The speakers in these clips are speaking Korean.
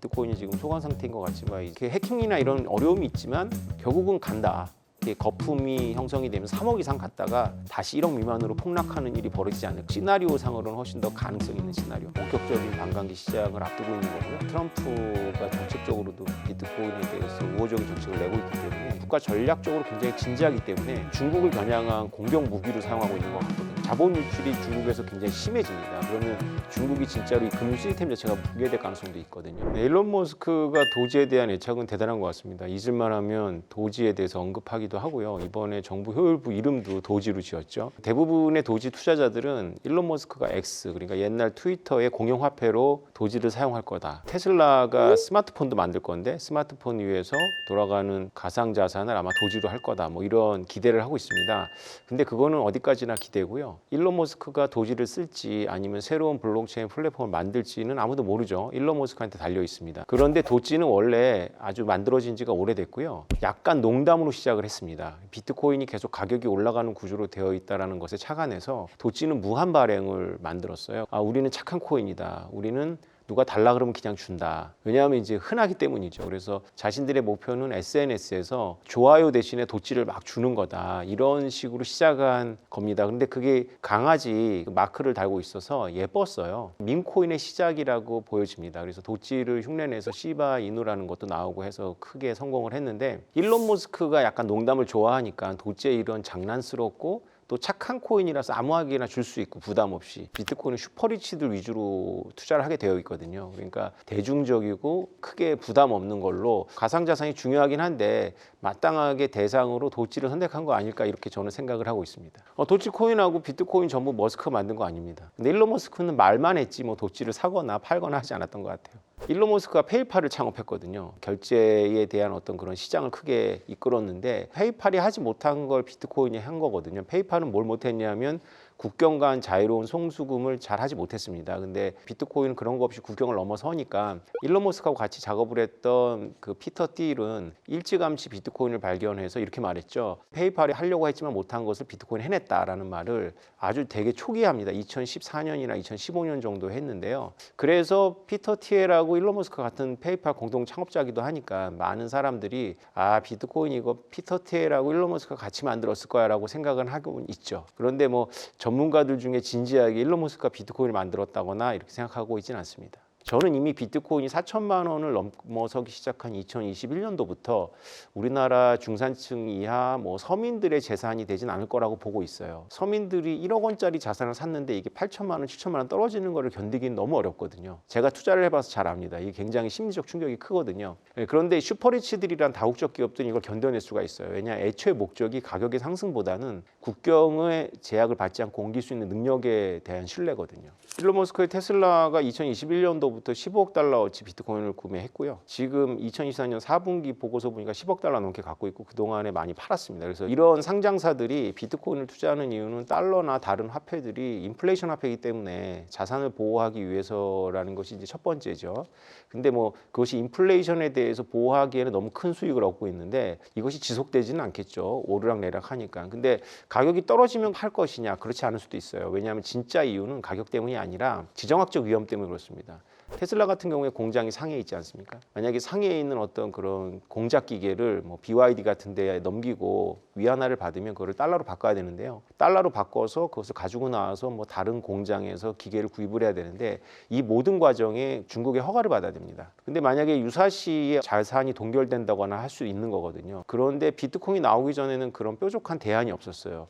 비트코인이 지금 소강 상태인 것 같지만 이렇게 해킹이나 이런 어려움이 있지만 결국은 간다. 이게 거품이 형성이 되면 3억 이상 갔다가 다시 1억 미만으로 폭락하는 일이 벌어지지 않을까. 시나리오상으로는 훨씬 더 가능성 있는 시나리오. 본격적인 반감기 시작을 앞두고 있는 거고요. 트럼프가 정책적으로도 비트코인에 대해서 우호적인 정책을 내고 있기 때문에 국가 전략적으로 굉장히 진지하기 때문에 중국을 겨냥한 공격 무기로 사용하고 있는 것 같거든요. 자본 유출이 중국에서 굉장히 심해집니다. 그러면 중국이 진짜로 이 금융 시스템 자체가 붕괴될 가능성도 있거든요. 일론 머스크가 도지에 대한 애착은 대단한 것 같습니다. 잊을만 하면 도지에 대해서 언급하기도 하고요. 이번에 정부 효율부 이름도 도지로 지었죠. 대부분의 도지 투자자들은 일론 머스크가 X, 그러니까 옛날 트위터의 공용화폐로 도지를 사용할 거다. 테슬라가 스마트폰도 만들 건데 스마트폰 위에서 돌아가는 가상자산을 아마 도지로 할 거다. 뭐 이런 기대를 하고 있습니다. 근데 그거는 어디까지나 기대고요. 일론 머스크가 도지를 쓸지 아니면 새로운 블록체인 플랫폼을 만들지는 아무도 모르죠. 일론 머스크한테 달려 있습니다. 그런데 도지는 원래 아주 만들어진 지가 오래됐고요. 약간 농담으로 시작을 했습니다. 비트코인이 계속 가격이 올라가는 구조로 되어 있다는 것에 착안해서 도지는 무한 발행을 만들었어요. 우리는 착한 코인이다. 우리는 누가 달라 그러면 그냥 준다. 왜냐하면 이제 흔하기 때문이죠. 그래서 자신들의 목표는 SNS에서 좋아요 대신에 도지를 막 주는 거다. 이런 식으로 시작한 겁니다. 근데 그게 강아지 마크를 달고 있어서 예뻤어요. 밈코인의 시작이라고 보여집니다. 그래서 도지를 흉내내서 시바 이누라는 것도 나오고 해서 크게 성공을 했는데 일론 머스크가 약간 농담을 좋아하니까 도지의 이런 장난스럽고 또 착한 코인이라서 아무하게나 줄 수 있고 부담 없이 비트코인은 슈퍼리치들 위주로 투자를 하게 되어 있거든요. 그러니까 대중적이고 크게 부담 없는 걸로 가상자산이 중요하긴 한데 마땅하게 대상으로 도지를 선택한 거 아닐까 이렇게 저는 생각을 하고 있습니다. 도지코인하고 비트코인 전부 머스크가 만든 거 아닙니다. 근데 일론 머스크는 말만 했지 뭐 도지를 사거나 팔거나 하지 않았던 것 같아요. 일론 머스크가 페이팔을 창업했거든요. 결제에 대한 어떤 그런 시장을 크게 이끌었는데 페이팔이 하지 못한 걸 비트코인이 한 거거든요. 페이팔은 뭘 못했냐면 국경 간 자유로운 송수금을 잘 하지 못했습니다. 근데 비트코인은 그런 거 없이 국경을 넘어서니까 일론 머스크하고 같이 작업을 했던 그 피터 틸은 일찌감치 비트코인을 발견해서 이렇게 말했죠. 페이팔이 하려고 했지만 못한 것을 비트코인이 해냈다라는 말을 아주 되게 초기에 합니다. 2014년이나 2015년 정도 했는데요. 그래서 피터 틸하고 일론 머스크 같은 페이팔 공동 창업자기도 하니까 많은 사람들이 비트코인 이거 피터 틸하고 일론 머스크가 같이 만들었을 거야 라고 생각은 하고 있죠. 그런데 뭐 전문가들 중에 진지하게 일론 머스크가 비트코인을 만들었다거나 이렇게 생각하고 있지는 않습니다. 저는 이미 비트코인이 4천만 원을 넘어서기 시작한 2021년도부터 우리나라 중산층 이하 서민들의 재산이 되진 않을 거라고 보고 있어요. 서민들이 1억 원짜리 자산을 샀는데 이게 8천만 원, 7천만 원 떨어지는 거를 견디기는 너무 어렵거든요. 제가 투자를 해봐서 잘 압니다. 이게 굉장히 심리적 충격이 크거든요. 그런데 슈퍼리치들이란 다국적 기업들은 이걸 견뎌낼 수가 있어요. 왜냐, 애초의 목적이 가격의 상승보다는 국경의 제약을 받지 않고 옮길 수 있는 능력에 대한 신뢰거든요. 일론 머스크의 테슬라가 2021년도부터 15억 달러어치 비트코인을 구매했고요. 지금 2024년 4분기 보고서 보니까 10억 달러 넘게 갖고 있고 그동안에 많이 팔았습니다. 그래서 이런 상장사들이 비트코인을 투자하는 이유는 달러나 다른 화폐들이 인플레이션 화폐이기 때문에 자산을 보호하기 위해서라는 것이 이제 첫 번째죠. 근데 그것이 인플레이션에 대해서 보호하기에는 너무 큰 수익을 얻고 있는데 이것이 지속되지는 않겠죠. 오르락내락 하니까. 근데 가격이 떨어지면 팔 것이냐? 그렇지 않을 수도 있어요. 왜냐하면 진짜 이유는 가격 때문이 아니라 지정학적 위험 때문에 그렇습니다. 테슬라 같은 경우에 공장이 상해에 있지 않습니까? 만약에 상해에 있는 어떤 그런 공작 기계를 BYD 같은 데에 넘기고 위안화를 받으면 그거를 달러로 바꿔야 되는데요. 달러로 바꿔서 그것을 가지고 나와서 다른 공장에서 기계를 구입을 해야 되는데 이 모든 과정에 중국의 허가를 받아야 됩니다. 근데 만약에 유사시에 자산이 동결된다거나 할 수 있는 거거든요. 그런데 비트코인이 나오기 전에는 그런 뾰족한 대안이 없었어요.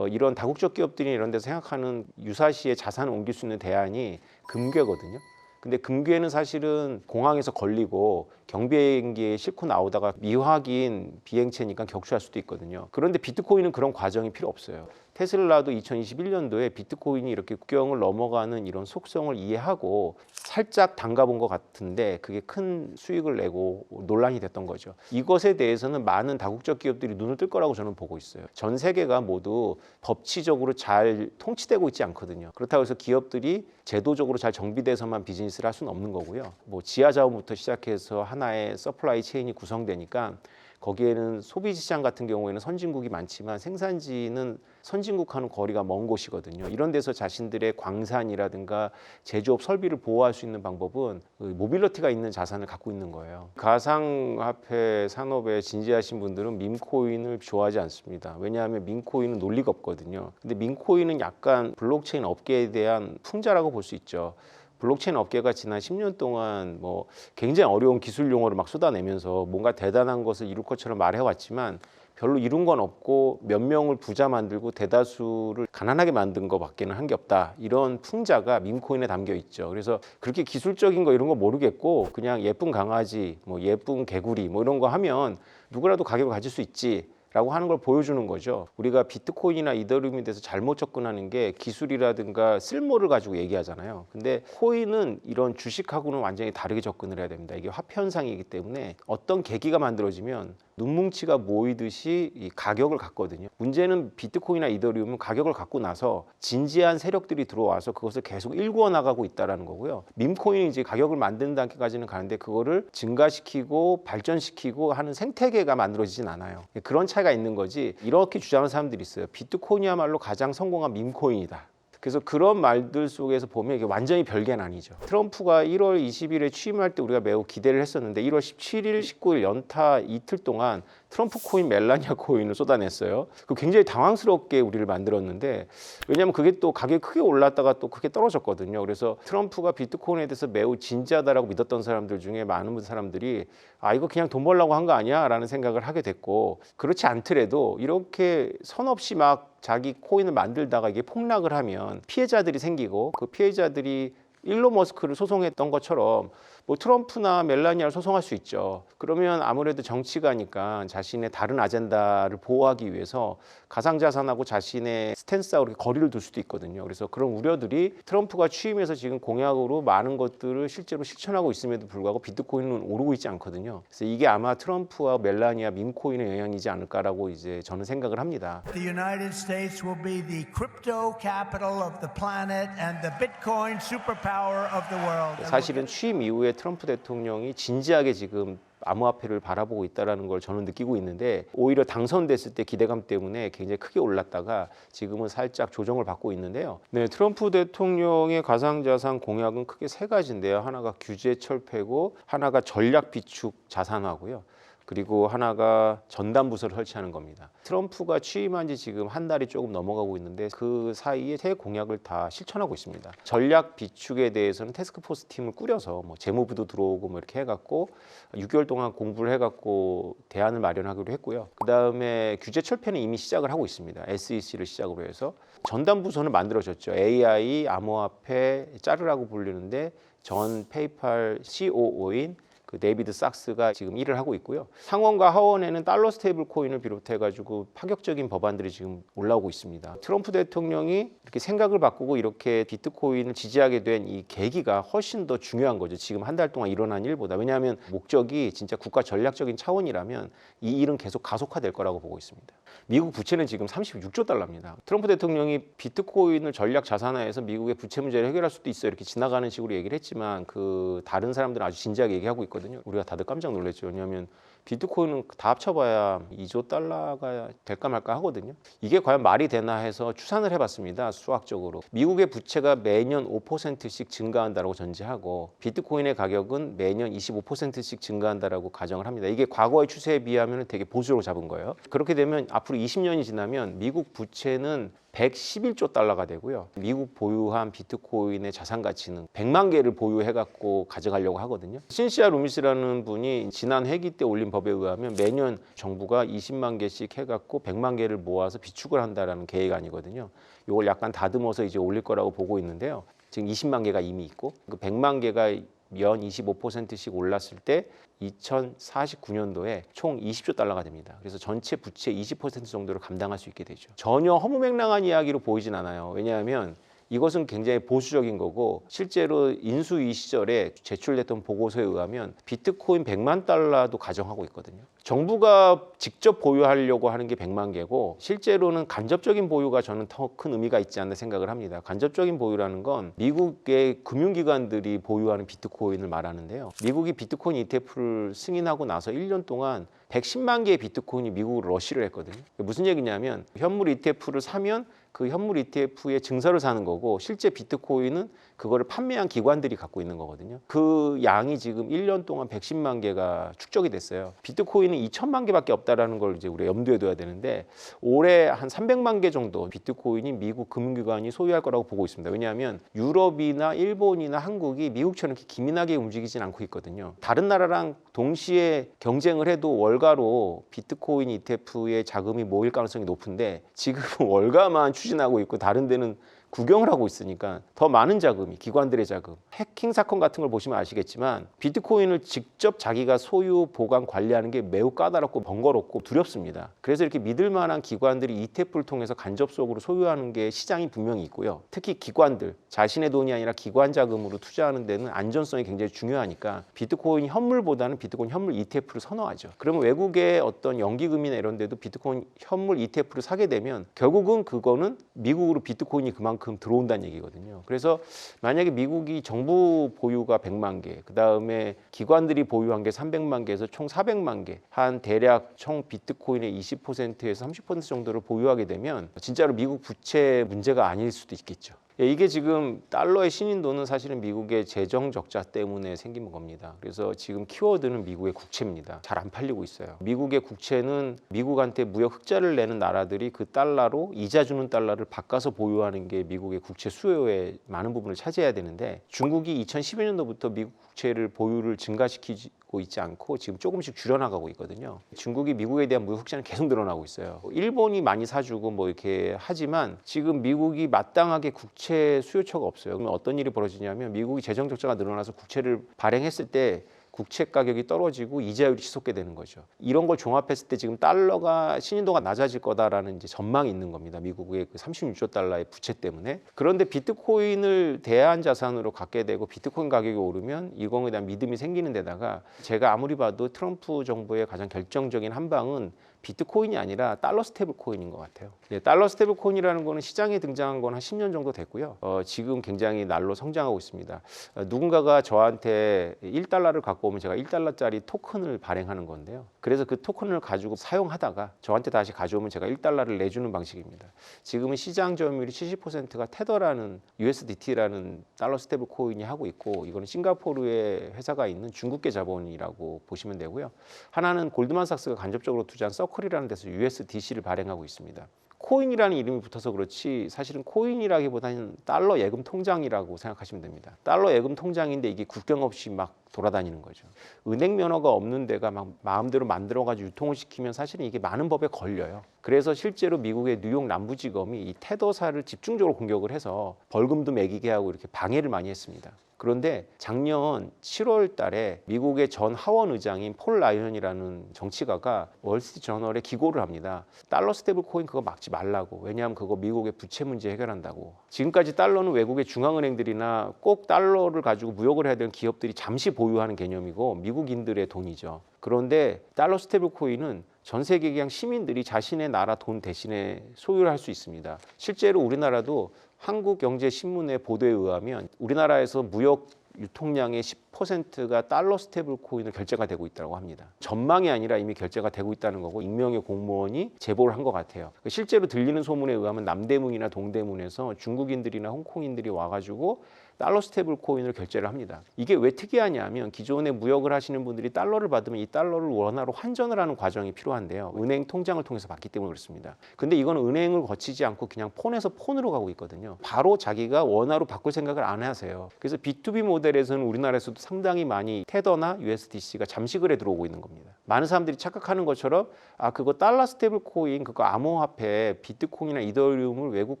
이런 다국적 기업들이 이런 데서 생각하는 유사시에 자산을 옮길 수 있는 대안이 금괴거든요. 근데 금괴는 사실은 공항에서 걸리고 경비행기에 싣고 나오다가 미확인 비행체니까 격추할 수도 있거든요. 그런데 비트코인은 그런 과정이 필요 없어요. 테슬라도 2021년도에 비트코인이 이렇게 국경을 넘어가는 이런 속성을 이해하고 살짝 담가본 것 같은데 그게 큰 수익을 내고 논란이 됐던 거죠. 이것에 대해서는 많은 다국적 기업들이 눈을 뜰 거라고 저는 보고 있어요. 전 세계가 모두 법치적으로 잘 통치되고 있지 않거든요. 그렇다고 해서 기업들이 제도적으로 잘 정비돼서만 비즈니스를 할 수는 없는 거고요. 지하 자원부터 시작해서 하나의 서플라이 체인이 구성되니까 거기에는 소비 시장 같은 경우에는 선진국이 많지만 생산지는 선진국하고는 거리가 먼 곳이거든요. 이런 데서 자신들의 광산이라든가 제조업 설비를 보호할 수 있는 방법은 그 모빌리티가 있는 자산을 갖고 있는 거예요. 가상화폐 산업에 진지하신 분들은 밈코인을 좋아하지 않습니다. 왜냐하면 밈코인은 논리가 없거든요. 근데 밈코인은 약간 블록체인 업계에 대한 풍자라고 볼 수 있죠. 블록체인 업계가 지난 10년 동안 뭐 굉장히 어려운 기술 용어를 막 쏟아내면서 뭔가 대단한 것을 이룰 것처럼 말해왔지만 별로 이룬 건 없고 몇 명을 부자 만들고 대다수를 가난하게 만든 것밖에는 한 게 없다. 이런 풍자가 밈코인에 담겨 있죠. 그래서 그렇게 기술적인 거 이런 거 모르겠고 그냥 예쁜 강아지, 뭐 예쁜 개구리 뭐 이런 거 하면 누구라도 가격을 가질 수 있지. 라고 하는 걸 보여주는 거죠. 우리가 비트코인이나 이더리움에 대해서 잘못 접근하는 게 기술이라든가 쓸모를 가지고 얘기하잖아요. 근데 코인은 이런 주식하고는 완전히 다르게 접근을 해야 됩니다. 이게 화폐 현상이기 때문에 어떤 계기가 만들어지면 눈뭉치가 모이듯이 이 가격을 갖거든요. 문제는 비트코인이나 이더리움은 가격을 갖고 나서 진지한 세력들이 들어와서 그것을 계속 일구어 나가고 있다는 거고요. 밈코인이 이제 가격을 만드는 단계까지는 가는데 그거를 증가시키고 발전시키고 하는 생태계가 만들어지진 않아요. 그런 차이가 있는 거지. 이렇게 주장하는 사람들이 있어요. 비트코인이야말로 가장 성공한 밈코인이다. 그래서 그런 말들 속에서 보면 이게 완전히 별개는 아니죠. 트럼프가 1월 20일에 취임할 때 우리가 매우 기대를 했었는데 1월 17일, 19일 연타 이틀 동안 트럼프 코인, 멜라니아 코인을 쏟아냈어요. 그 굉장히 당황스럽게 우리를 만들었는데 왜냐하면 그게 또 가격이 크게 올랐다가 또 크게 떨어졌거든요. 그래서 트럼프가 비트코인에 대해서 매우 진지하다라고 믿었던 사람들 중에 많은 사람들이 아 이거 그냥 돈 벌려고 한 거 아니야? 라는 생각을 하게 됐고 그렇지 않더라도 이렇게 선 없이 막 자기 코인을 만들다가 이게 폭락을 하면 피해자들이 생기고 그 피해자들이 일론 머스크를 소송했던 것처럼 뭐 트럼프나 멜라니아를 소송할 수 있죠. 그러면 아무래도 정치가니까 자신의 다른 아젠다를 보호하기 위해서 가상자산하고 자신의 스탠스하고 이렇게 거리를 둘 수도 있거든요. 그래서 그런 우려들이 트럼프가 취임해서 지금 공약으로 많은 것들을 실제로 실천하고 있음에도 불구하고 비트코인은 오르고 있지 않거든요. 그래서 이게 아마 트럼프와 멜라니아 밈코인의 영향이지 않을까라고 이제 저는 생각을 합니다. The United States will be the crypto capital of the planet and the Bitcoin superpower of the world. 사실은 취임 이후에 트럼프 대통령이 진지하게 지금 암호화폐를 바라보고 있다는 걸 저는 느끼고 있는데 오히려 당선됐을 때 기대감 때문에 굉장히 크게 올랐다가 지금은 살짝 조정을 받고 있는데요. 네, 트럼프 대통령의 가상자산 공약은 크게 세 가지인데요. 하나가 규제 철폐고 하나가 전략 비축 자산화고요. 그리고 하나가 전담부서를 설치하는 겁니다. 트럼프가 취임한 지 지금 한 달이 조금 넘어가고 있는데 그 사이에 새 공약을 다 실천하고 있습니다. 전략 비축에 대해서는 태스크포스 팀을 꾸려서 뭐 재무부도 들어오고 뭐 이렇게 해갖고 6개월 동안 공부를 해갖고 대안을 마련하기로 했고요. 그 다음에 규제 철폐는 이미 시작을 하고 있습니다. SEC를 시작으로 해서 전담부서는 만들어졌죠. AI, 암호화폐, 짜르라고 불리는데 전 페이팔 COO인 그 데이비드 sak스가 지금 일을 하고 있고요. 상원과 하원에는 달러 스테이블 코인을 비롯해가지고 파격적인 법안들이 지금 올라오고 있습니다. 트럼프 대통령이 이렇게 생각을 바꾸고 이렇게 비트코인을 지지하게 된 이 계기가 훨씬 더 중요한 거죠. 지금 한 달 동안 일어난 일보다. 왜냐하면 목적이 진짜 국가 전략적인 차원이라면 이 일은 계속 가속화될 거라고 보고 있습니다. 미국 부채는 지금 36조 달러입니다. 트럼프 대통령이 비트코인을 전략 자산화해서 미국의 부채 문제를 해결할 수도 있어 이렇게 지나가는 식으로 얘기를 했지만 그 다른 사람들은 아주 진지하게 얘기하고 있거든요. 우리가 다들 깜짝 놀랐죠. 왜냐하면 비트코인은 다 합쳐봐야 2조 달러가 될까 말까 하거든요. 이게 과연 말이 되나 해서 추산을 해봤습니다. 수학적으로. 미국의 부채가 매년 5%씩 증가한다고 전제하고 비트코인의 가격은 매년 25%씩 증가한다고 가정을 합니다. 이게 과거의 추세에 비하면 되게 보수로 잡은 거예요. 그렇게 되면 앞으로 20년이 지나면 미국 부채는 111조 달러가 되고요. 미국 보유한 비트코인의 자산 가치는 100만 개를 보유해갖고 가져가려고 하거든요. 신시아 루미스라는 분이 지난 회기 때 올린 법에 의하면 매년 정부가 20만 개씩 해갖고 100만 개를 모아서 비축을 한다라는 계획안이거든요. 이걸 약간 다듬어서 이제 올릴 거라고 보고 있는데요. 지금 20만 개가 이미 있고 그 100만 개가 연 25%씩 올랐을 때 2049년도에 총 20조 달러가 됩니다. 그래서 전체 부채 20% 정도를 감당할 수 있게 되죠. 전혀 허무맹랑한 이야기로 보이진 않아요. 왜냐하면 이것은 굉장히 보수적인 거고 실제로 인수위 시절에 제출됐던 보고서에 의하면 비트코인 100만 달러도 가정하고 있거든요. 정부가 직접 보유하려고 하는 게 100만 개고 실제로는 간접적인 보유가 저는 더 큰 의미가 있지 않나 생각을 합니다. 간접적인 보유라는 건 미국의 금융기관들이 보유하는 비트코인을 말하는데요. 미국이 비트코인 ETF를 승인하고 나서 1년 동안 110만 개의 비트코인이 미국으로 러시를 했거든요. 무슨 얘기냐면 현물 ETF를 사면 그 현물 ETF의 증서를 사는 거고 실제 비트코인은 그거를 판매한 기관들이 갖고 있는 거거든요. 그 양이 지금 1년 동안 110만 개가 축적이 됐어요. 비트코인은 2천만 개밖에 없다라는 걸 이제 우리가 염두에 둬야 되는데 올해 한 300만 개 정도 비트코인이 미국 금융기관이 소유할 거라고 보고 있습니다. 왜냐하면 유럽이나 일본이나 한국이 미국처럼 이렇게 기민하게 움직이진 않고 있거든요. 다른 나라랑 동시에 경쟁을 해도 월가로 비트코인 ETF의 자금이 모일 가능성이 높은데 지금 월가만 추진하고 있고 다른 데는 구경을 하고 있으니까 더 많은 자금이 기관들의 자금, 해킹 사건 같은 걸 보시면 아시겠지만 비트코인을 직접 자기가 소유, 보관, 관리하는 게 매우 까다롭고 번거롭고 두렵습니다. 그래서 이렇게 믿을 만한 기관들이 ETF를 통해서 간접적으로 소유하는 게 시장이 분명히 있고요. 특히 기관들, 자신의 돈이 아니라 기관 자금으로 투자하는 데는 안전성이 굉장히 중요하니까 비트코인 현물보다는 비트코인 현물 ETF를 선호하죠. 그러면 외국의 어떤 연기금이나 이런 데도 비트코인 현물 ETF를 사게 되면 결국은 그거는 미국으로 비트코인이 그만큼 들어온다는 얘기거든요. 그래서 만약에 미국이 정부 보유가 100만 개, 그 다음에 기관들이 보유한 게 300만 개에서 총 400만 개, 한 대략 총 비트코인의 20%에서 30% 정도를 보유하게 되면 진짜로 미국 부채 문제가 아닐 수도 있겠죠. 이게 지금 달러의 신인도는 사실은 미국의 재정 적자 때문에 생긴 겁니다. 그래서 지금 키워드는 미국의 국채입니다. 잘 안 팔리고 있어요. 미국의 국채는 미국한테 무역 흑자를 내는 나라들이 그 달러로 이자 주는 달러를 바꿔서 보유하는 게 미국의 국채 수요의 많은 부분을 차지해야 되는데 중국이 2012년도부터 미국 국채를 보유를 증가시키고 있지 않고 지금 조금씩 줄여나가고 있거든요. 중국이 미국에 대한 무역 흑자는 계속 늘어나고 있어요. 일본이 많이 사주고 뭐 이렇게 하지만 지금 미국이 마땅하게 국채 수요처가 없어요. 그러면 어떤 일이 벌어지냐면 미국이 재정 적자가 늘어나서 국채를 발행했을 때 국채 가격이 떨어지고 이자율이 치솟게 되는 거죠. 이런 걸 종합했을 때 지금 달러가 신인도가 낮아질 거다라는 이제 전망이 있는 겁니다. 미국의 그 36조 달러의 부채 때문에. 그런데 비트코인을 대안 자산으로 갖게 되고 비트코인 가격이 오르면 이거에 대한 믿음이 생기는 데다가 제가 아무리 봐도 트럼프 정부의 가장 결정적인 한 방은 비트코인이 아니라 달러 스테이블 코인인 것 같아요. 달러 스테이블 코인이라는 거는 시장에 등장한 건 한 10년 정도 됐고요. 지금 굉장히 날로 성장하고 있습니다. 누군가가 저한테 1달러를 갖고 오면 제가 1달러짜리 토큰을 발행하는 건데요. 그래서 그 토큰을 가지고 사용하다가 저한테 다시 가져오면 제가 1달러를 내주는 방식입니다. 지금은 시장 점유율이 70%가 테더라는 USDT라는 달러 스테이블 코인이 하고 있고 이거는 싱가포르에 회사가 있는 중국계 자본이라고 보시면 되고요. 하나는 골드만삭스가 간접적으로 투자한 서클이라는 데서 USDC를 발행하고 있습니다. 코인이라는 이름이 붙어서 그렇지 사실은 코인이라기보다는 달러 예금 통장이라고 생각하시면 됩니다. 달러 예금 통장인데 이게 국경 없이 막 돌아다니는 거죠. 은행 면허가 없는 데가 막 마음대로 만들어가지고 유통을 시키면 사실은 이게 많은 법에 걸려요. 그래서 실제로 미국의 뉴욕 남부지검이 이 테더사를 집중적으로 공격을 해서 벌금도 매기게 하고 이렇게 방해를 많이 했습니다. 그런데 작년 7월 달에 미국의 전 하원 의장인 폴 라이언이라는 정치가가 월스트리트저널에 기고를 합니다. 달러 스테이블 코인 그거 막지 말라고. 왜냐하면 그거 미국의 부채 문제 해결한다고. 지금까지 달러는 외국의 중앙은행들이나 꼭 달러를 가지고 무역을 해야 되는 기업들이 잠시 보유하는 개념이고 미국인들의 돈이죠. 그런데 달러 스테이블 코인은 전 세계 그냥 시민들이 자신의 나라 돈 대신에 소유를 할 수 있습니다. 실제로 우리나라도 한국경제신문의 보도에 의하면 우리나라에서 무역 유통량의 10%가 달러 스테이블 코인으로 결제가 되고 있다고 합니다. 전망이 아니라 이미 결제가 되고 있다는 거고 익명의 공무원이 제보를 한 것 같아요. 실제로 들리는 소문에 의하면 남대문이나 동대문에서 중국인들이나 홍콩인들이 와가지고 달러 스테이블 코인을 결제를 합니다. 이게 왜 특이하냐면 기존에 무역을 하시는 분들이 달러를 받으면 이 달러를 원화로 환전을 하는 과정이 필요한데요. 은행 통장을 통해서 받기 때문에 그렇습니다. 근데 이건 은행을 거치지 않고 그냥 폰에서 폰으로 가고 있거든요. 바로 자기가 원화로 바꿀 생각을 안 하세요. 그래서 B2B 모델에서는 우리나라에서도 상당히 많이 테더나 USDC가 잠식을해 들어오고 있는 겁니다. 많은 사람들이 착각하는 것처럼 그거 달러 스테이블 코인 그거 암호화폐 비트코인이나 이더리움을 외국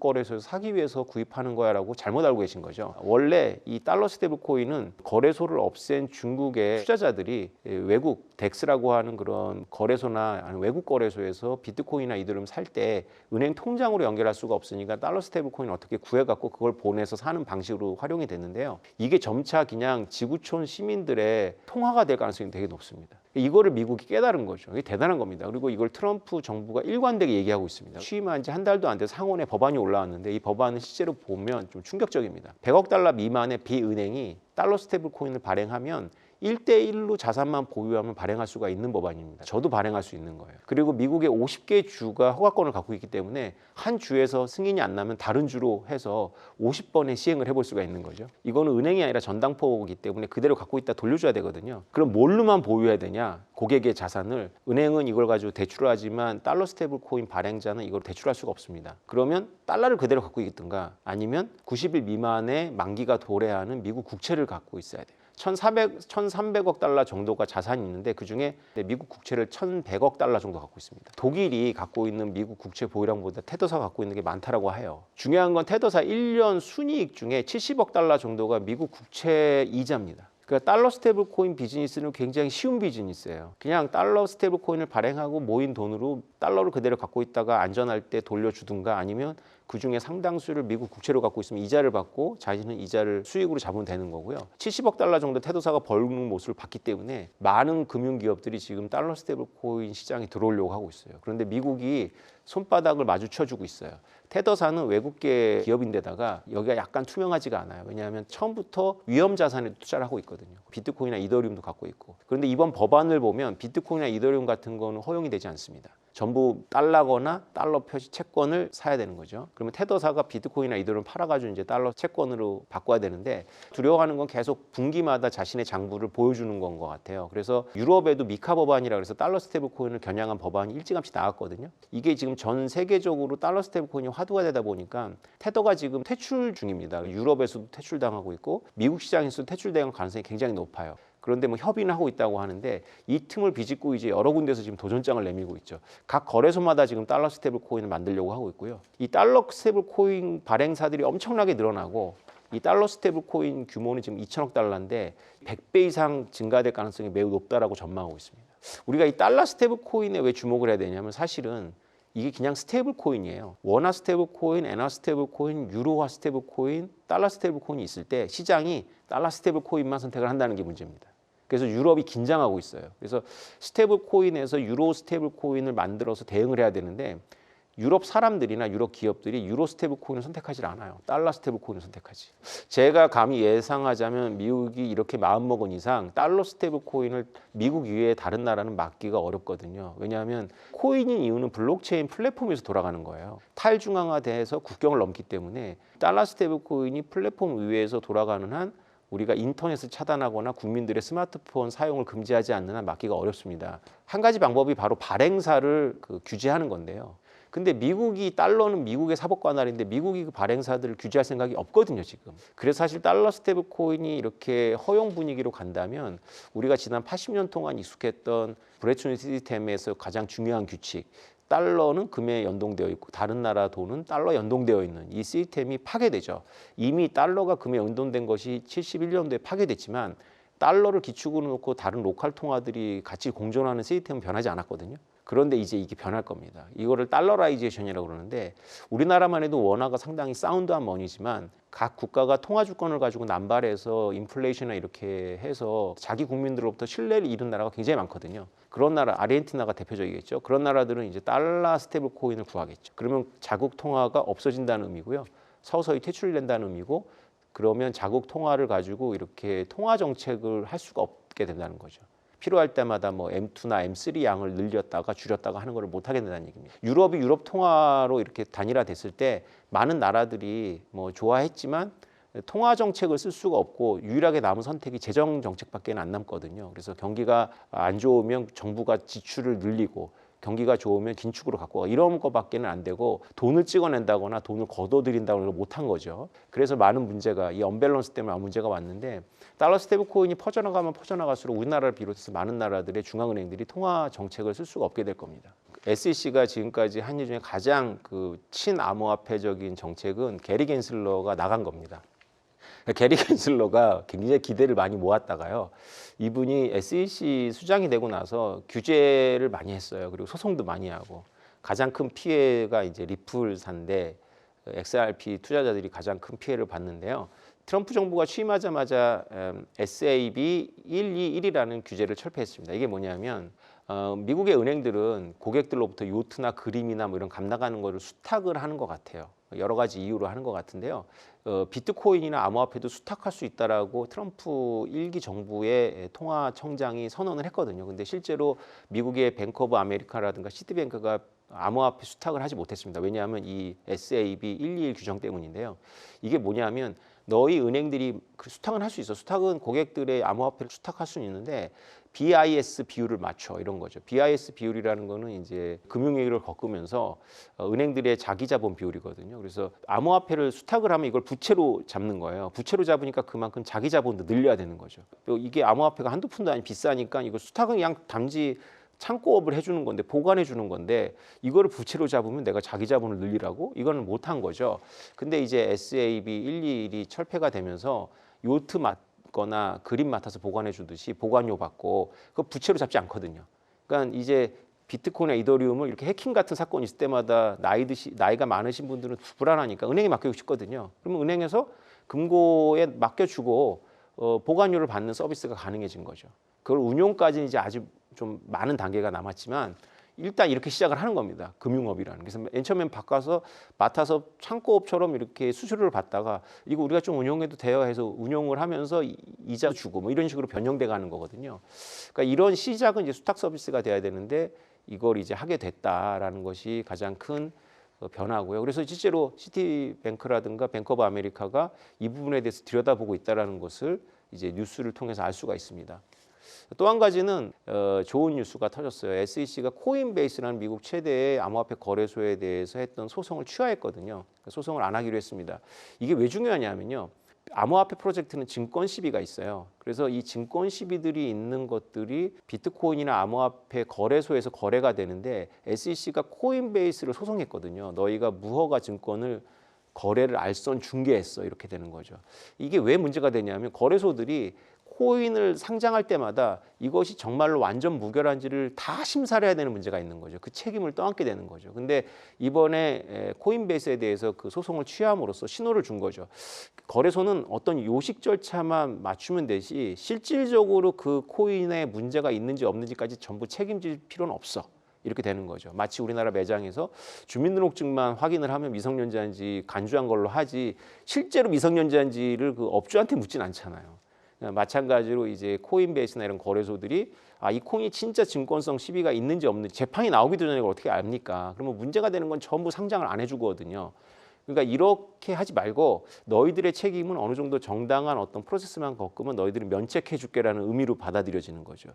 거래소에서 사기 위해서 구입하는 거야라고 잘못 알고 계신 거죠. 원래 원래 이 달러 스테이블 코인은 거래소를 없앤 중국의 투자자들이 외국 덱스라고 하는 그런 거래소나 아니면 외국 거래소에서 비트코인이나 이더리움 살 때 은행 통장으로 연결할 수가 없으니까 달러 스테이블 코인 어떻게 구해갖고 그걸 보내서 사는 방식으로 활용이 됐는데요. 이게 점차 그냥 지구촌 시민들의 통화가 될 가능성이 되게 높습니다. 이거를 미국이 깨달은 거죠. 이게 대단한 겁니다. 그리고 이걸 트럼프 정부가 일관되게 얘기하고 있습니다. 취임한 지 한 달도 안 돼서 상원에 법안이 올라왔는데 이 법안은 실제로 보면 좀 충격적입니다. 100억 달러 미만의 비은행이 달러 스테이블 코인을 발행하면 1대1로 자산만 보유하면 발행할 수가 있는 법안입니다. 저도 발행할 수 있는 거예요. 그리고 미국의 50개 주가 허가권을 갖고 있기 때문에 한 주에서 승인이 안 나면 다른 주로 해서 50번의 시행을 해볼 수가 있는 거죠. 이거는 은행이 아니라 전당포이기 때문에 그대로 갖고 있다 돌려줘야 되거든요. 그럼 뭘로만 보유해야 되냐? 고객의 자산을. 은행은 이걸 가지고 대출을 하지만 달러 스테이블 코인 발행자는 이걸 대출할 수가 없습니다. 그러면 달러를 그대로 갖고 있든가 아니면 90일 미만의 만기가 도래하는 미국 국채를 갖고 있어야 돼요. 1,300억 달러 정도가 자산이 있는데 그중에 미국 국채를 1,100억 달러 정도 갖고 있습니다. 독일이 갖고 있는 미국 국채 보유량보다 테더사가 갖고 있는 게 많다라고 해요. 중요한 건 테더사 1년 순이익 중에 70억 달러 정도가 미국 국채 이자입니다. 그러니까 달러 스테이블 코인 비즈니스는 굉장히 쉬운 비즈니스예요. 그냥 달러 스테이블 코인을 발행하고 모인 돈으로 달러를 그대로 갖고 있다가 안전할 때 돌려주든가 아니면 그중에 상당수를 미국 국채로 갖고 있으면 이자를 받고 자신은 이자를 수익으로 잡으면 되는 거고요. 70억 달러 정도 테더사가 벌는 모습을 봤기 때문에 많은 금융기업들이 지금 달러 스테이블 코인 시장에 들어오려고 하고 있어요. 그런데 미국이 손바닥을 마주쳐주고 있어요. 테더사는 외국계 기업인데다가 여기가 약간 투명하지가 않아요. 왜냐하면 처음부터 위험 자산에 투자를 하고 있거든요. 비트코인이나 이더리움도 갖고 있고. 그런데 이번 법안을 보면 비트코인이나 이더리움 같은 거는 허용이 되지 않습니다. 전부 달러거나 달러 표시 채권을 사야 되는 거죠. 그러면 테더사가 비트코인이나 이더리움 팔아가지고 이제 달러 채권으로 바꿔야 되는데 두려워하는 건 계속 분기마다 자신의 장부를 보여주는 건 것 같아요. 그래서 유럽에도 미카 법안이라 그래서 달러 스테이블 코인을 겨냥한 법안이 일찌감치 나왔거든요. 이게 지금 전 세계적으로 달러 스테이블 코인이 화두가 되다 보니까 테더가 지금 퇴출 중입니다. 유럽에서도 퇴출당하고 있고 미국 시장에서도 퇴출될 가능성이 굉장히 높아요. 그런데 뭐 협의는 하고 있다고 하는데 이 틈을 비집고 이제 여러 군데서 지금 도전장을 내밀고 있죠. 각 거래소마다 지금 달러 스테이블 코인을 만들려고 하고 있고요. 이 달러 스테이블 코인 발행사들이 엄청나게 늘어나고 이 달러 스테이블 코인 규모는 지금 2천억 달러인데 100배 이상 증가될 가능성이 매우 높다라고 전망하고 있습니다. 우리가 이 달러 스테이블 코인에 왜 주목을 해야 되냐면 사실은 이게 그냥 스테이블 코인이에요. 원화 스테이블 코인, 엔화 스테이블 코인, 유로화 스테이블 코인, 달러 스테이블 코인이 있을 때 시장이 달러 스테이블 코인만 선택을 한다는 게 문제입니다. 그래서 유럽이 긴장하고 있어요. 그래서 스테이블 코인에서 유로 스테이블 코인을 만들어서 대응을 해야 되는데 유럽 사람들이나 유럽 기업들이 유로 스테이블 코인을 선택하지 않아요. 달러 스테이블 코인을 선택하지. 제가 감히 예상하자면 미국이 이렇게 마음먹은 이상 달러 스테이블 코인을 미국 이외에 다른 나라는 막기가 어렵거든요. 왜냐하면 코인인 이유는 블록체인 플랫폼에서 돌아가는 거예요. 탈중앙화돼서 국경을 넘기 때문에 달러 스테이블 코인이 플랫폼 위에서 돌아가는 한 우리가 인터넷을 차단하거나 국민들의 스마트폰 사용을 금지하지 않는 한 막기가 어렵습니다. 한 가지 방법이 바로 발행사를 규제하는 건데요. 근데 미국이 달러는 미국의 사법 관할인데 미국이 그 발행사들을 규제할 생각이 없거든요, 지금. 그래서 사실 달러 스테이블 코인이 이렇게 허용 분위기로 간다면 우리가 지난 80년 동안 익숙했던 브레튼 우드 시스템에서 가장 중요한 규칙, 달러는 금에 연동되어 있고 다른 나라 돈은 달러 연동되어 있는 이 시스템이 파괴되죠. 이미 달러가 금에 연동된 것이 71년도에 파괴됐지만 달러를 기축으로 놓고 다른 로컬 통화들이 같이 공존하는 시스템은 변하지 않았거든요. 그런데 이제 이게 변할 겁니다. 이거를 달러라이제이션이라고 그러는데 우리나라만 해도 원화가 상당히 사운드한 머니지만 각 국가가 통화 주권을 가지고 남발해서 인플레이션이나 이렇게 해서 자기 국민들로부터 신뢰를 잃은 나라가 굉장히 많거든요. 그런 나라, 아르헨티나가 대표적이겠죠. 그런 나라들은 이제 달러 스테이블 코인을 구하겠죠. 그러면 자국 통화가 없어진다는 의미고요. 서서히 퇴출된다는 의미고 그러면 자국 통화를 가지고 이렇게 통화 정책을 할 수가 없게 된다는 거죠. 필요할 때마다 뭐 M2나 M3 양을 늘렸다가 줄였다가 하는 걸 못 하게 된다는 얘기입니다. 유럽이 유럽 통화로 이렇게 단일화됐을 때 많은 나라들이 뭐 좋아했지만 통화 정책을 쓸 수가 없고 유일하게 남은 선택이 재정 정책밖에 안 남거든요. 그래서 경기가 안 좋으면 정부가 지출을 늘리고 경기가 좋으면 긴축으로 갖고 가. 이런 거밖에는 안 되고 돈을 찍어낸다거나 돈을 걷어들인다거나 못한 거죠. 그래서 많은 문제가 이 언밸런스 때문에 문제가 왔는데 달러 스테이블 코인이 퍼져나가면 퍼져나갈수록 우리나라를 비롯해서 많은 나라들의 중앙은행들이 통화 정책을 쓸 수가 없게 될 겁니다. SEC가 지금까지 한 일 중에 가장 친암호화폐적인 정책은 게리 겐슬러가 나간 겁니다. 게리 겐슬러가 굉장히 기대를 많이 모았다가요. 이분이 SEC 수장이 되고 나서 규제를 많이 했어요. 그리고 소송도 많이 하고 가장 큰 피해가 이제 리플사인데 XRP 투자자들이 가장 큰 피해를 봤는데요. 트럼프 정부가 취임하자마자 SAB 121이라는 규제를 철폐했습니다. 이게 뭐냐면 미국의 은행들은 고객들로부터 요트나 그림이나 뭐 이런 감나가는 거를 수탁을 하는 것 같아요. 여러 가지 이유로 하는 것 같은데요. 비트코인이나 암호화폐도 수탁할 수 있다라고 트럼프 1기 정부의 통화청장이 선언을 했거든요. 근데 실제로 미국의 뱅크 오브 아메리카라든가 시티뱅크가 암호화폐 수탁을 하지 못했습니다. 왜냐하면 이 SAB 121 규정 때문인데요. 이게 뭐냐면 너희 은행들이 수탁은 할 수 있어. 수탁은 고객들의 암호화폐를 수탁할 수는 있는데 BIS 비율을 맞춰 이런 거죠. BIS 비율이라는 거는 이제 금융위기를 겪으면서 은행들의 자기자본 비율이거든요. 그래서 암호화폐를 수탁을 하면 이걸 부채로 잡는 거예요. 부채로 잡으니까 그만큼 자기자본도 늘려야 되는 거죠. 또 이게 암호화폐가 한두 푼도 아니 비싸니까 이거 수탁은 그냥 단지 창고업을 해주는 건데 보관해 주는 건데 이거를 부채로 잡으면 내가 자기 자본을 늘리라고 이거는 못한 거죠. 근데 이제 SAB 121이 철폐가 되면서 요트 맡거나 그림 맡아서 보관해 주듯이 보관료 받고 그 부채로 잡지 않거든요. 그러니까 이제 비트코인이나 이더리움을 이렇게 해킹 같은 사건이 있을 때마다 나이가 많으신 분들은 불안하니까 은행에 맡기고 싶거든요. 그러면 은행에서 금고에 맡겨주고 보관료를 받는 서비스가 가능해진 거죠. 그걸 운용까지는 이제 아주 좀 많은 단계가 남았지만 일단 이렇게 시작을 하는 겁니다. 금융업이라는. 그래서 맨 처음엔 바꿔서 맡아서 창고업처럼 이렇게 수수료를 받다가 이거 우리가 좀 운용해도 돼요 해서 운용을 하면서 이자 주고 뭐 이런 식으로 변형돼 가는 거거든요. 그러니까 이런 시작은 이제 수탁 서비스가 돼야 되는데 이걸 이제 하게 됐다라는 것이 가장 큰 변화고요. 그래서 실제로 시티뱅크라든가 뱅크 오브 아메리카가 이 부분에 대해서 들여다보고 있다라는 것을 이제 뉴스를 통해서 알 수가 있습니다. 또 한 가지는 좋은 뉴스가 터졌어요. SEC가 코인베이스라는 미국 최대의 암호화폐 거래소에 대해서 했던 소송을 취하했거든요. 소송을 안 하기로 했습니다. 이게 왜 중요하냐면요. 암호화폐 프로젝트는 증권 시비가 있어요. 그래서 이 증권 시비들이 있는 것들이 비트코인이나 암호화폐 거래소에서 거래가 되는데 SEC가 코인베이스를 소송했거든요. 너희가 무허가 증권을 거래를 알선 중개했어 이렇게 되는 거죠. 이게 왜 문제가 되냐면 거래소들이 코인을 상장할 때마다 이것이 정말로 완전 무결한지를 다 심사를 해야 되는 문제가 있는 거죠. 그 책임을 떠안게 되는 거죠. 근데 이번에 코인베이스에 대해서 그 소송을 취함으로써 신호를 준 거죠. 거래소는 어떤 요식 절차만 맞추면 되지 실질적으로 그 코인에 문제가 있는지 없는지까지 전부 책임질 필요는 없어. 이렇게 되는 거죠. 마치 우리나라 매장에서 주민등록증만 확인을 하면 미성년자인지 간주한 걸로 하지 실제로 미성년자인지를 그 업주한테 묻진 않잖아요. 마찬가지로 이제 코인베이스나 이런 거래소들이 이 코인이 진짜 증권성 시비가 있는지 없는지 재판이 나오기도 전에 이걸 어떻게 압니까? 그러면 문제가 되는 건 전부 상장을 안 해주거든요. 그러니까 이렇게 하지 말고 너희들의 책임은 어느 정도 정당한 어떤 프로세스만 겪으면 너희들이 면책해 줄게라는 의미로 받아들여지는 거죠.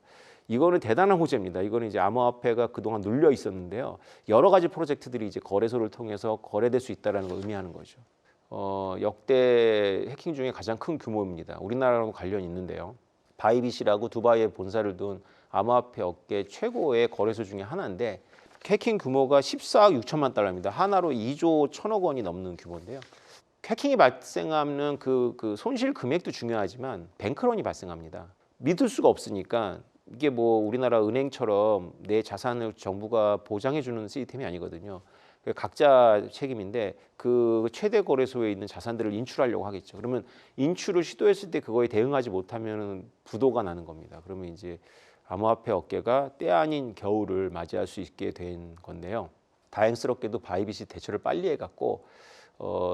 이거는 대단한 호재입니다. 이거는 이제 암호화폐가 그동안 눌려 있었는데요. 여러 가지 프로젝트들이 이제 거래소를 통해서 거래될 수 있다는 걸 의미하는 거죠. 역대 해킹 중에 가장 큰 규모입니다. 우리나라랑 관련이 있는데요. 바이빗이라고 두바이에 본사를 둔 암호화폐 업계 최고의 거래소 중에 하나인데 해킹 규모가 14억 6천만 달러입니다. 하나로 2조 1천억 원이 넘는 규모인데요. 해킹이 발생하는 그 손실 금액도 중요하지만 뱅크런이 발생합니다. 믿을 수가 없으니까 이게 뭐 우리나라 은행처럼 내 자산을 정부가 보장해주는 시스템이 아니거든요. 각자 책임인데 그 최대 거래소에 있는 자산들을 인출하려고 하겠죠. 그러면 인출을 시도했을 때 그거에 대응하지 못하면 부도가 나는 겁니다. 그러면 이제 암호화폐 업계가 때 아닌 겨울을 맞이할 수 있게 된 건데요. 다행스럽게도 바이빗이 대처를 빨리 해갖고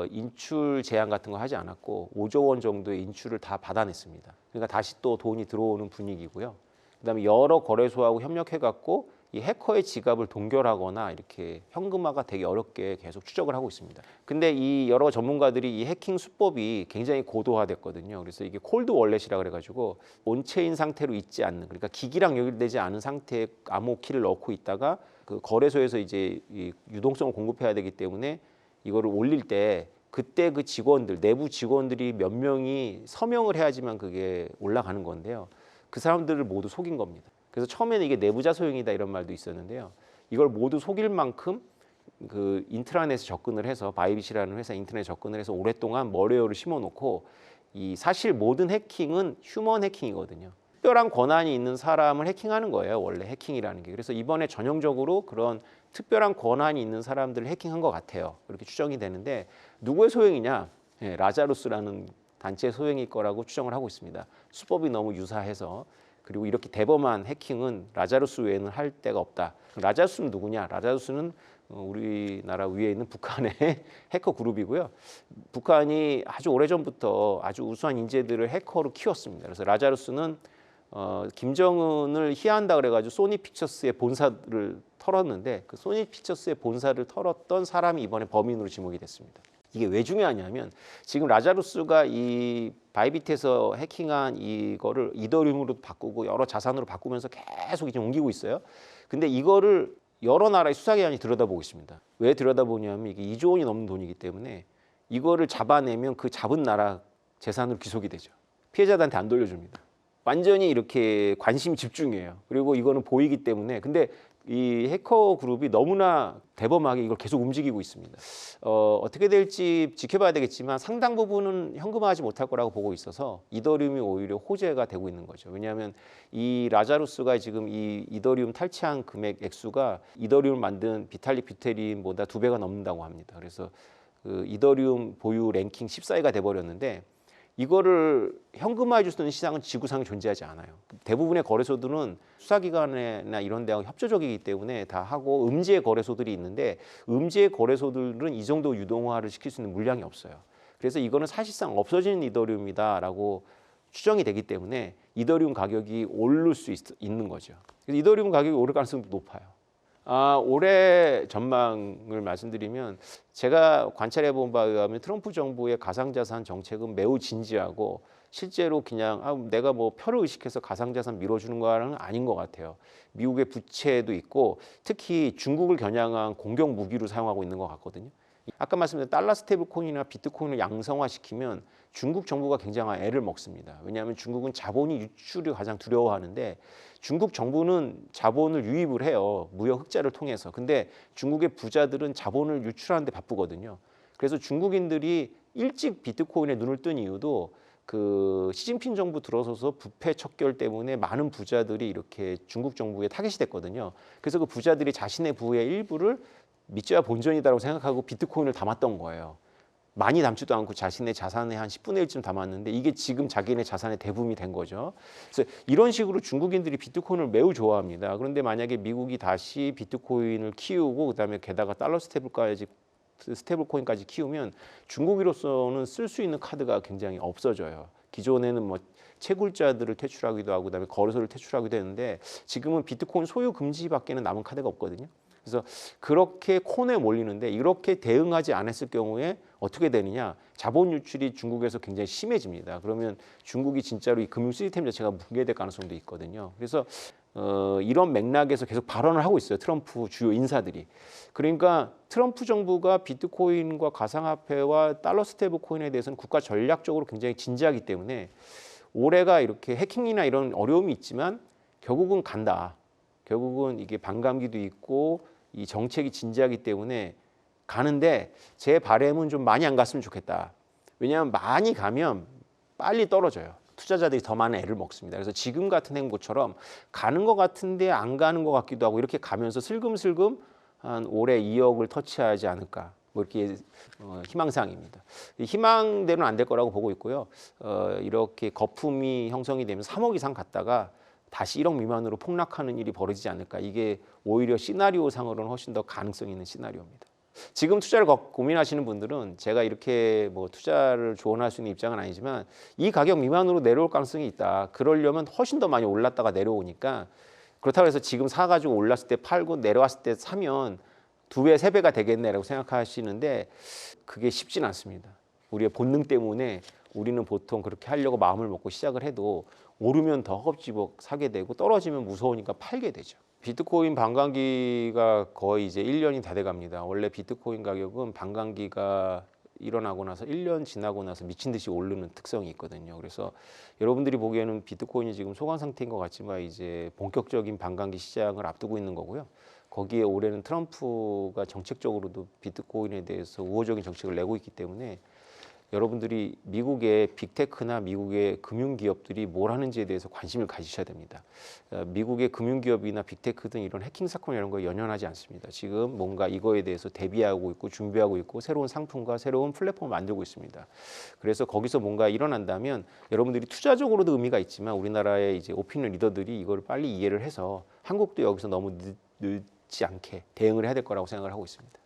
인출 제한 같은 거 하지 않았고 5조 원 정도의 인출을 다 받아냈습니다. 그러니까 다시 또 돈이 들어오는 분위기고요. 그다음에 여러 거래소하고 협력해갖고 이 해커의 지갑을 동결하거나 이렇게 현금화가 되게 어렵게 계속 추적을 하고 있습니다. 근데 이 여러 전문가들이 이 해킹 수법이 굉장히 고도화됐거든요. 그래서 이게 콜드 월렛이라 그래가지고 온체인 상태로 있지 않는, 그러니까 기기랑 연결되지 않은 상태에 암호키를 넣고 있다가 그 거래소에서 이제 이 유동성을 공급해야 되기 때문에 이거를 올릴 때 그때 그 직원들, 내부 직원들이 몇 명이 서명을 해야지만 그게 올라가는 건데요. 그 사람들을 모두 속인 겁니다. 그래서 처음에는 이게 내부자 소행이다 이런 말도 있었는데요. 이걸 모두 속일 만큼 그 인트라넷에 접근을 해서 바이빗이라는 회사 인터넷에 접근을 해서 오랫동안 머레어를 심어놓고 이 사실 모든 해킹은 휴먼 해킹이거든요. 특별한 권한이 있는 사람을 해킹하는 거예요. 원래 해킹이라는 게. 그래서 이번에 전형적으로 그런 특별한 권한이 있는 사람들을 해킹한 것 같아요. 그렇게 추정이 되는데 누구의 소행이냐? 라자루스라는 단체의 소행일 거라고 추정을 하고 있습니다. 수법이 너무 유사해서. 그리고 이렇게 대범한 해킹은 라자루스 외에는 할 데가 없다. 라자루스는 누구냐? 라자루스는 우리나라 위에 있는 북한의 해커 그룹이고요. 북한이 아주 오래전부터 아주 우수한 인재들을 해커로 키웠습니다. 그래서 라자루스는 김정은을 희화한다 그래가지고 소니 픽처스의 본사를 털었는데 그 소니 픽처스의 본사를 털었던 사람이 이번에 범인으로 지목이 됐습니다. 이게 왜 중요하냐면 지금 라자루스가 이 바이빗에서 해킹한 이거를 이더리움으로 바꾸고 여러 자산으로 바꾸면서 계속 이제 옮기고 있어요. 근데 이거를 여러 나라의 수사기관이 들여다보고 있습니다. 왜 들여다보냐면 이게 2조 원이 넘는 돈이기 때문에 이거를 잡아내면 그 잡은 나라 재산으로 귀속이 되죠. 피해자들한테 안 돌려줍니다. 완전히 이렇게 관심이 집중해요. 그리고 이거는 보이기 때문에 근데 이 해커 그룹이 너무나 대범하게 이걸 계속 움직이고 있습니다. 어떻게 될지 지켜봐야 되겠지만 상당 부분은 현금화하지 못할 거라고 보고 있어서 이더리움이 오히려 호재가 되고 있는 거죠. 왜냐하면 이 라자루스가 지금 이 이더리움 탈취한 금액 액수가 이더리움을 만든 비탈릭 뷰테린보다 2배가 넘는다고 합니다. 그래서 그 이더리움 보유 랭킹 14위가 돼버렸는데 이거를 현금화해 줄 수 있는 시장은 지구상에 존재하지 않아요. 대부분의 거래소들은 수사기관이나 이런 데하고 협조적이기 때문에 다 하고 음지의 거래소들이 있는데 음지의 거래소들은 이 정도 유동화를 시킬 수 있는 물량이 없어요. 그래서 이거는 사실상 없어지는 이더리움이다라고 추정이 되기 때문에 이더리움 가격이 오를 수 있는 거죠. 그래서 이더리움 가격이 오를 가능성도 높아요. 올해 전망을 말씀드리면 제가 관찰해 본 바에 의하면 트럼프 정부의 가상자산 정책은 매우 진지하고 실제로 그냥 내가 뭐 표를 의식해서 가상자산 밀어주는 거는 아닌 것 같아요. 미국의 부채도 있고 특히 중국을 겨냥한 공격 무기로 사용하고 있는 것 같거든요. 아까 말씀드린 달러 스테이블 코인이나 비트코인을 양성화시키면 중국 정부가 굉장한 애를 먹습니다. 왜냐하면 중국은 자본이 유출을 가장 두려워하는데 중국 정부는 자본을 유입을 해요. 무역 흑자를 통해서. 근데 중국의 부자들은 자본을 유출하는 데 바쁘거든요. 그래서 중국인들이 일찍 비트코인에 눈을 뜬 이유도 그 시진핑 정부 들어서서 부패 척결 때문에 많은 부자들이 이렇게 중국 정부에 타겟이 됐거든요. 그래서 그 부자들이 자신의 부의 일부를 믿져야 본전이다라고 생각하고 비트코인을 담았던 거예요. 많이 담지도 않고 자신의 자산의 한 10분의 1쯤 담았는데 이게 지금 자기네 자산의 대부분이 된 거죠. 그래서 이런 식으로 중국인들이 비트코인을 매우 좋아합니다. 그런데 만약에 미국이 다시 비트코인을 키우고 그다음에 게다가 달러 스테이블 코인까지 키우면 중국으로서는 쓸 수 있는 카드가 굉장히 없어져요. 기존에는 뭐 채굴자들을 퇴출하기도 하고 그다음에 거래소를 퇴출하기도 했는데 지금은 비트코인 소유 금지밖에는 남은 카드가 없거든요. 그래서 그렇게 코너에 몰리는데 이렇게 대응하지 않았을 경우에 어떻게 되느냐? 자본 유출이 중국에서 굉장히 심해집니다. 그러면 중국이 진짜로 이 금융 시스템 자체가 붕괴될 가능성도 있거든요. 그래서 이런 맥락에서 계속 발언을 하고 있어요. 트럼프 주요 인사들이. 그러니까 트럼프 정부가 비트코인과 가상화폐와 달러 스테이블 코인에 대해서는 국가 전략적으로 굉장히 진지하기 때문에 올해가 이렇게 해킹이나 이런 어려움이 있지만 결국은 간다. 결국은 이게 반감기도 있고 이 정책이 진지하기 때문에 가는데 제 바람은 좀 많이 안 갔으면 좋겠다. 왜냐하면 많이 가면 빨리 떨어져요. 투자자들이 더 많은 애를 먹습니다. 그래서 지금 같은 행보처럼 가는 것 같은데 안 가는 것 같기도 하고 이렇게 가면서 슬금슬금 한 올해 2억을 터치하지 않을까. 뭐 이렇게 희망사항입니다. 희망대로는 안 될 거라고 보고 있고요. 이렇게 거품이 형성이 되면 3억 이상 갔다가 다시 1억 미만으로 폭락하는 일이 벌어지지 않을까. 이게 오히려 시나리오상으로는 훨씬 더 가능성이 있는 시나리오입니다. 지금 투자를 고민하시는 분들은 제가 이렇게 뭐 투자를 조언할 수 있는 입장은 아니지만 이 가격 미만으로 내려올 가능성이 있다. 그러려면 훨씬 더 많이 올랐다가 내려오니까 그렇다고 해서 지금 사가지고 올랐을 때 팔고 내려왔을 때 사면 2배, 3배가 되겠네라고 생각하시는데 그게 쉽진 않습니다. 우리의 본능 때문에 우리는 보통 그렇게 하려고 마음을 먹고 시작을 해도 오르면 더 허겁지겁 사게 되고 떨어지면 무서우니까 팔게 되죠. 비트코인 반감기가 거의 이제 1년이 다 돼갑니다. 원래 비트코인 가격은 반감기가 일어나고 나서 1년 지나고 나서 미친 듯이 오르는 특성이 있거든요. 그래서 여러분들이 보기에는 비트코인이 지금 소강 상태인 것 같지만 이제 본격적인 반감기 시작을 앞두고 있는 거고요. 거기에 올해는 트럼프가 정책적으로도 비트코인에 대해서 우호적인 정책을 내고 있기 때문에 여러분들이 미국의 빅테크나 미국의 금융기업들이 뭘 하는지에 대해서 관심을 가지셔야 됩니다. 미국의 금융기업이나 빅테크 등 이런 해킹 사건 이런 거에 연연하지 않습니다. 지금 뭔가 이거에 대해서 대비하고 있고 준비하고 있고 새로운 상품과 새로운 플랫폼을 만들고 있습니다. 그래서 거기서 뭔가 일어난다면 여러분들이 투자적으로도 의미가 있지만 우리나라의 이제 오피니언 리더들이 이걸 빨리 이해를 해서 한국도 여기서 너무 늦지 않게 대응을 해야 될 거라고 생각을 하고 있습니다.